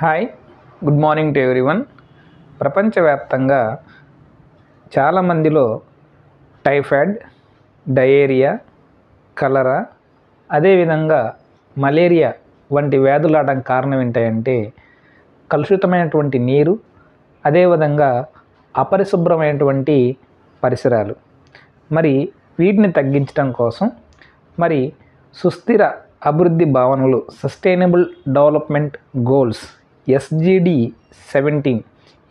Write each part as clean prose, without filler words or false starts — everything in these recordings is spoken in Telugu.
Hi, good morning to everyone. ప్రపంచవ్యాప్తంగా చాలామందిలో టైఫాయిడ్, డయేరియా, కలరా, అదేవిధంగా మలేరియా వంటి వ్యాధులు రావడానికి కారణం ఏంటంటే కలుషితమైనటువంటి నీరు, అదేవిధంగా అపరిశుభ్రమైనటువంటి పరిసరాలు. మరి వీటిని తగ్గించడం కోసం సుస్థిర అభివృద్ధి భావనలు, సస్టైనబుల్ డెవలప్మెంట్ గోల్స్ SDG 17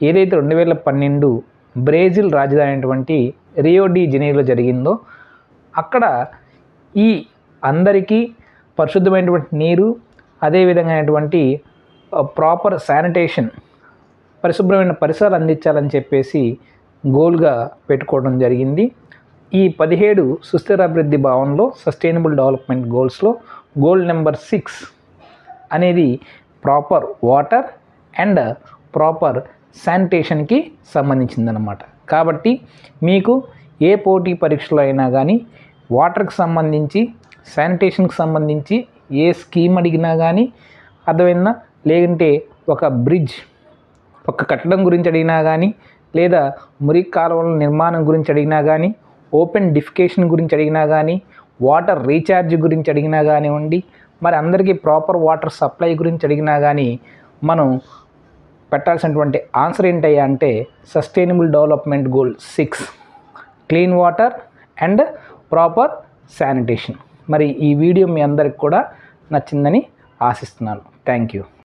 ఏదైతే 2012 బ్రెజిల్ రాజధాని అయినటువంటి రియో డి జనీరోలో జరిగిందో, అక్కడ ఈ అందరికీ పరిశుద్ధమైనటువంటి నీరు, అదేవిధమైనటువంటి ప్రాపర్ శానిటేషన్, పరిశుభ్రమైన పరిసరాలు అందించాలని చెప్పేసి గోల్గా పెట్టుకోవడం జరిగింది. ఈ 17 సుస్థిర అభివృద్ధి భావనలో, సస్టైనబుల్ డెవలప్మెంట్ గోల్స్లో గోల్ నెంబర్ 6 అనేది ప్రాపర్ వాటర్ అండ్ ప్రాపర్ శానిటేషన్కి సంబంధించిందనమాట. కాబట్టి మీకు ఏ పోటీ పరీక్షలో అయినా కానీ వాటర్కి సంబంధించి, శానిటేషన్కి సంబంధించి ఏ స్కీమ్ అడిగినా కానీ అర్థమైందా, లేదంటే ఒక బ్రిడ్జ్, ఒక కట్టడం గురించి అడిగినా కానీ, లేదా మురికి కాలువల నిర్మాణం గురించి అడిగినా కానీ, ఓపెన్ డిఫికేషన్ గురించి అడిగినా కానీ, వాటర్ రీఛార్జ్ గురించి అడిగినా కానివ్వండి, మరి అందరికీ ప్రాపర్ వాటర్ సప్లై గురించి అడిగినా కానీ మనం పెట్టాల్సినటువంటి ఆన్సర్ ఏంటయ్యా అంటే sustainable development goal 6, clean water and proper sanitation. మరి ఈ వీడియో మీ అందరికి కూడా నచ్చిందని ఆశిస్తున్నాను. Thank you.